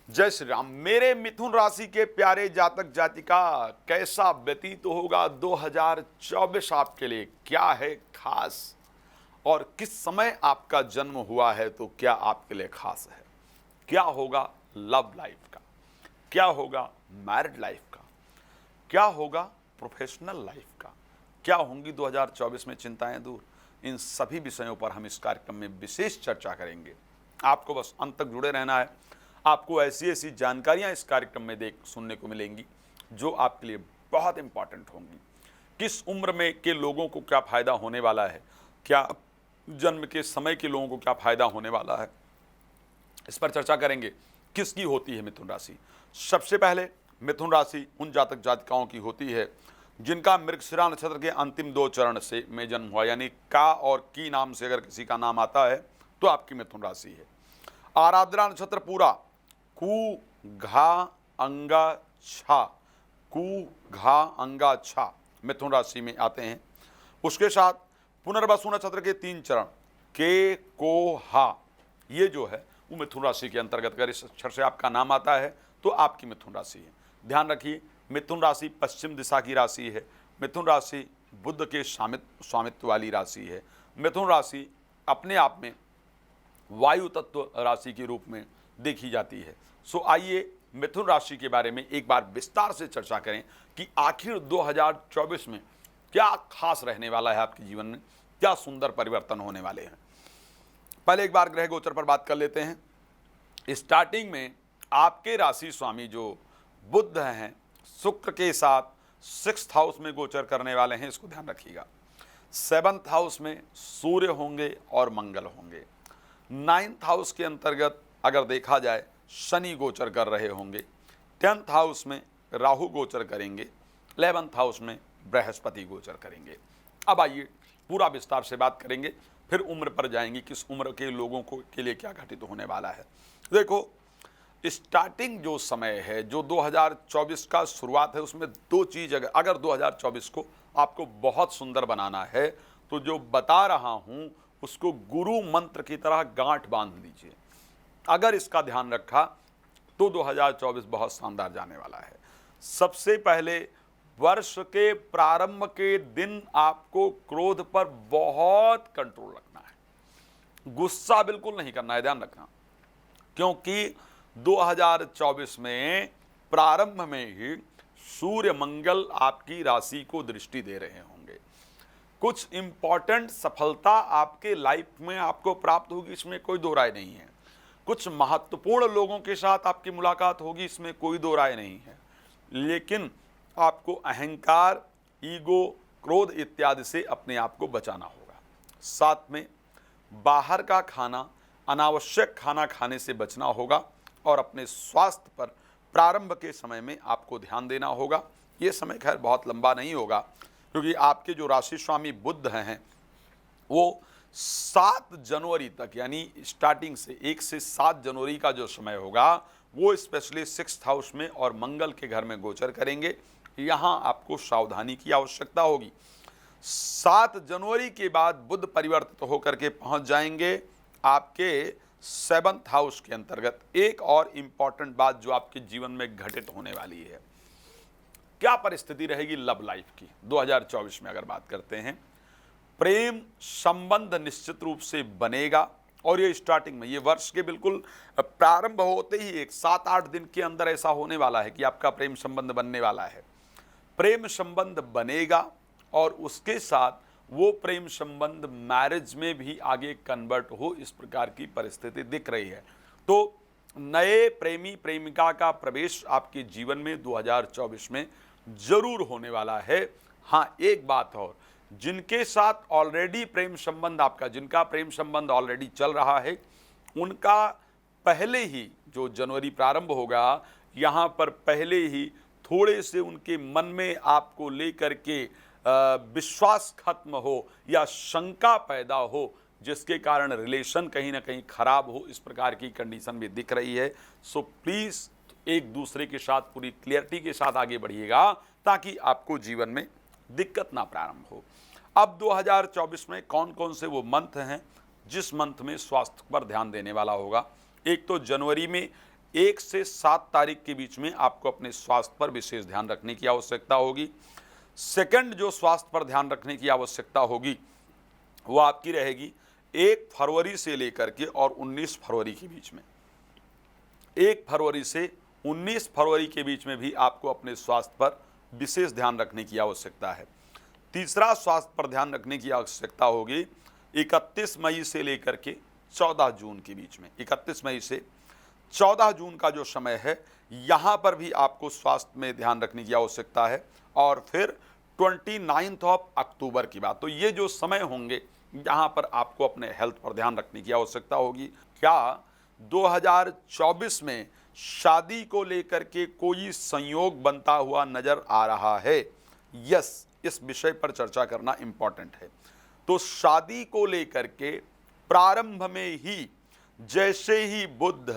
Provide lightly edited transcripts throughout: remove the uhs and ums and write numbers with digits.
जय श्री राम। मेरे मिथुन राशि के प्यारे जातक जातिका, कैसा व्यतीत होगा 2024 आपके लिए? क्या है खास और किस समय आपका जन्म हुआ है तो क्या आपके लिए खास है? क्या होगा लव लाइफ का, क्या होगा मैरिड लाइफ का, क्या होगा प्रोफेशनल लाइफ का, क्या होंगी 2024 में चिंताएं दूर? इन सभी विषयों पर हम इस कार्यक्रम में विशेष चर्चा करेंगे। आपको बस अंत तक जुड़े रहना है। आपको ऐसी ऐसी जानकारियां इस कार्यक्रम में सुनने को मिलेंगी जो आपके लिए बहुत इंपॉर्टेंट होंगी। किस उम्र में के लोगों को क्या फायदा होने वाला है, क्या जन्म के समय के लोगों को क्या फायदा होने वाला है, इस पर चर्चा करेंगे। किसकी होती है मिथुन राशि? सबसे पहले मिथुन राशि उन जातक जातिकाओं की होती है जिनका मृगशिरा नक्षत्र के अंतिम 2 चरण से में जन्म हुआ, यानी का और की नाम से अगर किसी का नाम आता है तो आपकी मिथुन राशि है। आराधना नक्षत्र पूरा कु घा अंगा छा, कु घा अंगा छा मिथुन राशि में आते हैं। उसके साथ पुनर्वसु नक्षत्र के 3 चरण के को हा, ये जो है वो मिथुन राशि के अंतर्गत अगर इस अक्षर से आपका नाम आता है तो आपकी मिथुन राशि है। ध्यान रखिए, मिथुन राशि पश्चिम दिशा की राशि है। मिथुन राशि बुध के स्वामित्व वाली राशि है। मिथुन राशि अपने आप में वायु तत्व राशि के रूप में देखी जाती है। सो आइए मिथुन राशि के बारे में एक बार विस्तार से चर्चा करें कि आखिर 2024 में क्या खास रहने वाला है आपके जीवन में, क्या सुंदर परिवर्तन होने वाले हैं। पहले एक बार ग्रह गोचर पर बात कर लेते हैं। स्टार्टिंग में आपके राशि स्वामी जो बुध हैं, शुक्र के साथ 6th हाउस में गोचर करने वाले हैं, इसको ध्यान रखिएगा। 7th हाउस में सूर्य होंगे और मंगल होंगे। 9th हाउस के अंतर्गत अगर देखा जाए शनि गोचर कर रहे होंगे। 10th हाउस में राहु गोचर करेंगे। 11th हाउस में बृहस्पति गोचर करेंगे। अब आइए पूरा विस्तार से बात करेंगे, फिर उम्र पर जाएंगे, किस उम्र के लोगों को के लिए क्या घटित होने वाला है। देखो, स्टार्टिंग जो समय है, जो 2024 का शुरुआत है, उसमें 2 चीज़ अगर 2024 को आपको बहुत सुंदर बनाना है तो जो बता रहा हूं उसको गुरु मंत्र की तरह गांठ बांध लीजिए। अगर इसका ध्यान रखा तो 2024 बहुत शानदार जाने वाला है। सबसे पहले वर्ष के प्रारंभ के दिन आपको क्रोध पर बहुत कंट्रोल रखना है, गुस्सा बिल्कुल नहीं करना है, ध्यान रखना, क्योंकि 2024 में प्रारंभ में ही सूर्य मंगल आपकी राशि को दृष्टि दे रहे होंगे। कुछ इंपॉर्टेंट सफलता आपके लाइफ में आपको प्राप्त होगी, इसमें कोई दो राय नहीं है। कुछ महत्वपूर्ण लोगों के साथ आपकी मुलाकात होगी, इसमें कोई दो राय नहीं है। लेकिन आपको अहंकार, ईगो, क्रोध इत्यादि से अपने आप को बचाना होगा। साथ में बाहर का खाना, अनावश्यक खाना खाने से बचना होगा और अपने स्वास्थ्य पर प्रारंभ के समय में आपको ध्यान देना होगा। ये समय खैर बहुत लंबा नहीं होगा, क्योंकि आपके जो राशि स्वामी बुध हैं वो 7 जनवरी तक, यानी स्टार्टिंग से 1 से 7 जनवरी का जो समय होगा वो स्पेशली 6th हाउस में और मंगल के घर में गोचर करेंगे। यहाँ आपको सावधानी की आवश्यकता होगी। 7 जनवरी के बाद बुध परिवर्तित होकर के पहुँच जाएंगे आपके 7th हाउस के अंतर्गत। एक और इंपॉर्टेंट बात जो आपके जीवन में घटित होने वाली है, क्या परिस्थिति रहेगी लव लाइफ की 2024 में? अगर बात करते हैं, प्रेम संबंध निश्चित रूप से बनेगा और ये स्टार्टिंग में, ये वर्ष के बिल्कुल प्रारंभ होते ही 7-8 दिन के अंदर ऐसा होने वाला है कि आपका प्रेम संबंध बनने वाला है। प्रेम संबंध बनेगा और उसके साथ वो प्रेम संबंध मैरिज में भी आगे कन्वर्ट हो, इस प्रकार की परिस्थिति दिख रही है। तो नए प्रेमी प्रेमिका का प्रवेश आपके जीवन में 2024 में जरूर होने वाला है। हाँ, एक बात और, जिनके साथ ऑलरेडी प्रेम संबंध आपका, जिनका प्रेम संबंध ऑलरेडी चल रहा है, उनका पहले ही जो जनवरी प्रारंभ होगा, यहाँ पर पहले ही थोड़े से उनके मन में आपको लेकर के विश्वास खत्म हो या शंका पैदा हो, जिसके कारण रिलेशन कहीं ना कहीं खराब हो, इस प्रकार की कंडीशन भी दिख रही है। सो प्लीज़ एक दूसरे के साथ पूरी क्लियरिटी के साथ आगे बढ़िएगा ताकि आपको जीवन में दिक्कत ना प्रारंभ हो। अब 2024 में कौन कौन से वो मंथ हैं जिस मंथ में स्वास्थ्य पर ध्यान देने वाला होगा? एक तो जनवरी में 1 से 7 तारीख के बीच में आपको अपने स्वास्थ्य पर विशेष ध्यान रखने की आवश्यकता होगी। सेकंड जो स्वास्थ्य पर ध्यान रखने की आवश्यकता होगी वो आपकी रहेगी 1 फरवरी से लेकर के और 19 फरवरी के बीच में। 1 फरवरी से 19 फरवरी के बीच में भी आपको अपने स्वास्थ्य पर विशेष ध्यान रखने की आवश्यकता है। तीसरा स्वास्थ्य पर ध्यान रखने की आवश्यकता होगी 31 मई से लेकर के 14 जून के बीच में। 31 मई से 14 जून का जो समय है यहाँ पर भी आपको स्वास्थ्य में ध्यान रखने की आवश्यकता है। और फिर 29 अक्टूबर की बात, तो ये जो समय होंगे यहाँ पर आपको अपने हेल्थ पर ध्यान रखने की आवश्यकता होगी। क्या 2024 में शादी को लेकर के कोई संयोग बनता हुआ नजर आ रहा है? यस, इस विषय पर चर्चा करना इंपॉर्टेंट है। तो शादी को लेकर के प्रारंभ में ही जैसे ही बुध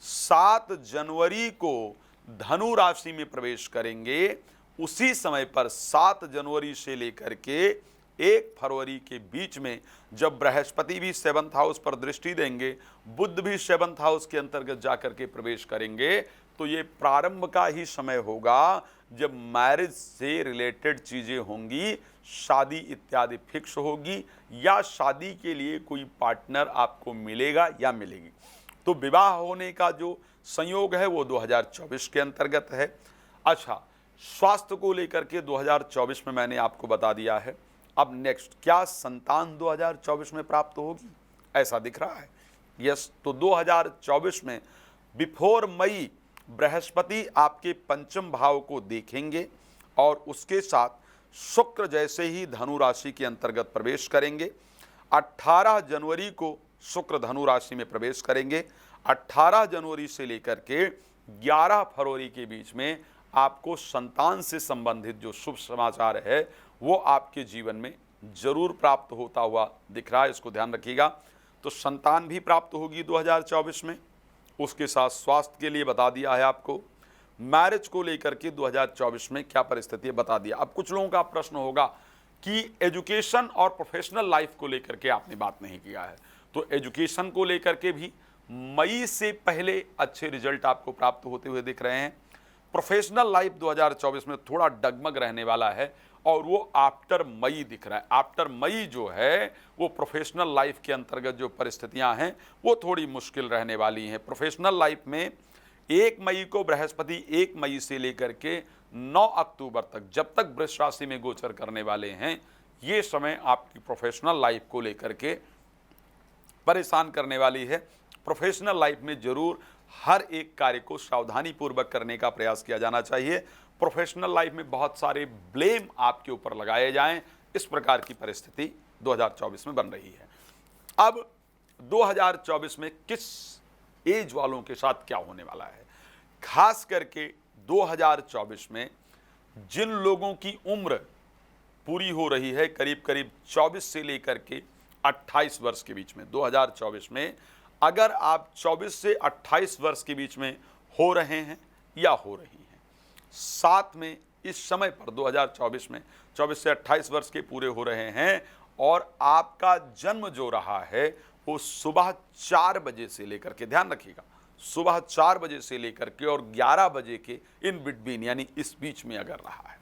7 जनवरी को धनु राशि में प्रवेश करेंगे, उसी समय पर 7 जनवरी से लेकर के 1 फरवरी के बीच में जब बृहस्पति भी 7th हाउस पर दृष्टि देंगे, बुध भी 7th हाउस के अंतर्गत जाकर के प्रवेश करेंगे, तो ये प्रारंभ का ही समय होगा जब मैरिज से रिलेटेड चीजें होंगी, शादी इत्यादि फिक्स होगी या शादी के लिए कोई पार्टनर आपको मिलेगा या मिलेगी। तो विवाह होने का जो संयोग है वो 2024 के अंतर्गत है। अच्छा, स्वास्थ्य को लेकर के 2024 में मैंने आपको बता दिया है। अब नेक्स्ट, क्या संतान 2024 में प्राप्त होगी? ऐसा दिख रहा है। यस, तो 2024 में बिफोर मई बृहस्पति आपके पंचम भाव को देखेंगे और उसके साथ शुक्र जैसे ही धनु राशि के अंतर्गत प्रवेश करेंगे। 18 जनवरी को शुक्र धनु राशि में प्रवेश करेंगे। 18 जनवरी से लेकर के 11 फरवरी के बीच में आपको संतान से संबंधित जो शुभ समाचार है वो आपके जीवन में जरूर प्राप्त होता हुआ दिख रहा है, इसको ध्यान रखिएगा। तो संतान भी प्राप्त होगी 2024 में। उसके साथ स्वास्थ्य के लिए बता दिया है आपको। मैरिज को लेकर के 2024 में क्या परिस्थिति है बता दिया। अब कुछ लोगों का प्रश्न होगा कि एजुकेशन और प्रोफेशनल लाइफ को लेकर के आपने बात नहीं किया है, तो एजुकेशन को लेकर के भी मई से पहले अच्छे रिजल्ट आपको प्राप्त होते हुए दिख रहे हैं। प्रोफेशनल लाइफ 2024 में थोड़ा डगमग रहने वाला है और वो आफ्टर मई दिख रहा है। आफ्टर मई जो है वो प्रोफेशनल लाइफ के अंतर्गत जो परिस्थितियां हैं वो थोड़ी मुश्किल रहने वाली हैं। प्रोफेशनल लाइफ में 1 मई को बृहस्पति 1 मई से लेकर के 9 अक्टूबर तक, जब तक वृष राशि में गोचर करने वाले हैं, ये समय आपकी प्रोफेशनल लाइफ को लेकर के परेशान करने वाली है। प्रोफेशनल लाइफ में जरूर हर एक कार्य को सावधानी पूर्वक करने का प्रयास किया जाना चाहिए। प्रोफेशनल लाइफ में बहुत सारे ब्लेम आपके ऊपर लगाए जाएं, इस प्रकार की परिस्थिति 2024 में बन रही है। अब 2024 में किस एज वालों के साथ क्या होने वाला है? खास करके 2024 में जिन लोगों की उम्र पूरी हो रही है करीब करीब 24 से लेकर के 28 वर्ष के बीच में, 2024 में अगर आप 24 से 28 वर्ष के बीच में हो रहे हैं या हो रही हैं, साथ में इस समय पर 2024 में 24 से 28 वर्ष के पूरे हो रहे हैं और आपका जन्म जो रहा है वो सुबह 4 बजे से लेकर के, ध्यान रखिएगा, सुबह 4 बजे से लेकर के और 11 बजे के इन बिटवीन यानी इस बीच में अगर रहा है,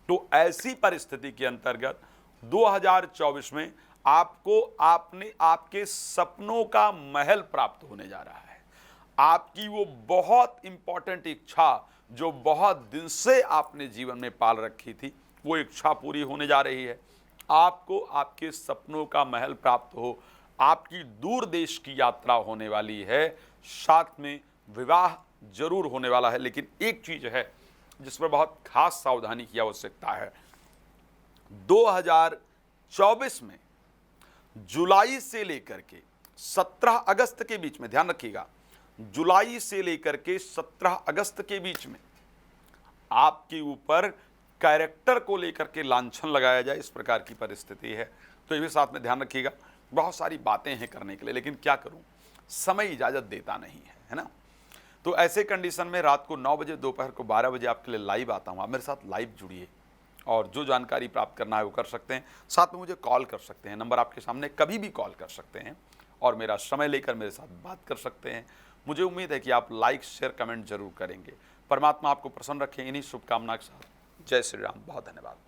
तो ऐसी परिस्थिति के अंतर्गत 2024 में आपको आपके सपनों का महल प्राप्त होने जा रहा है। आपकी वो बहुत इंपॉर्टेंट इच्छा जो बहुत दिन से आपने जीवन में पाल रखी थी, वो इच्छा पूरी होने जा रही है। आपको आपके सपनों का महल प्राप्त हो, आपकी दूर देश की यात्रा होने वाली है, साथ में विवाह जरूर होने वाला है। लेकिन एक चीज है जिस पर बहुत खास सावधानी की आवश्यकता है। 2024 में जुलाई से लेकर के 17 अगस्त के बीच में, ध्यान रखिएगा, जुलाई से लेकर के 17 अगस्त के बीच में आपके ऊपर कैरेक्टर को लेकर के लांछन लगाया जाए, इस प्रकार की परिस्थिति है। तो ये भी साथ में ध्यान रखिएगा। बहुत सारी बातें हैं करने के लिए, लेकिन क्या करूं, समय इजाजत देता नहीं है ना। तो ऐसे कंडीशन में रात को 9 बजे, दोपहर को 12 बजे आपके लिए लाइव आता हूं। आप मेरे साथ लाइव जुड़िए और जो जानकारी प्राप्त करना है वो कर सकते हैं। साथ में मुझे कॉल कर सकते हैं, नंबर आपके सामने, कभी भी कॉल कर सकते हैं और मेरा समय लेकर मेरे साथ बात कर सकते हैं। मुझे उम्मीद है कि आप लाइक शेयर कमेंट जरूर करेंगे। परमात्मा आपको प्रसन्न रखें। इन्हीं शुभकामना के साथ जय श्री राम। बहुत धन्यवाद।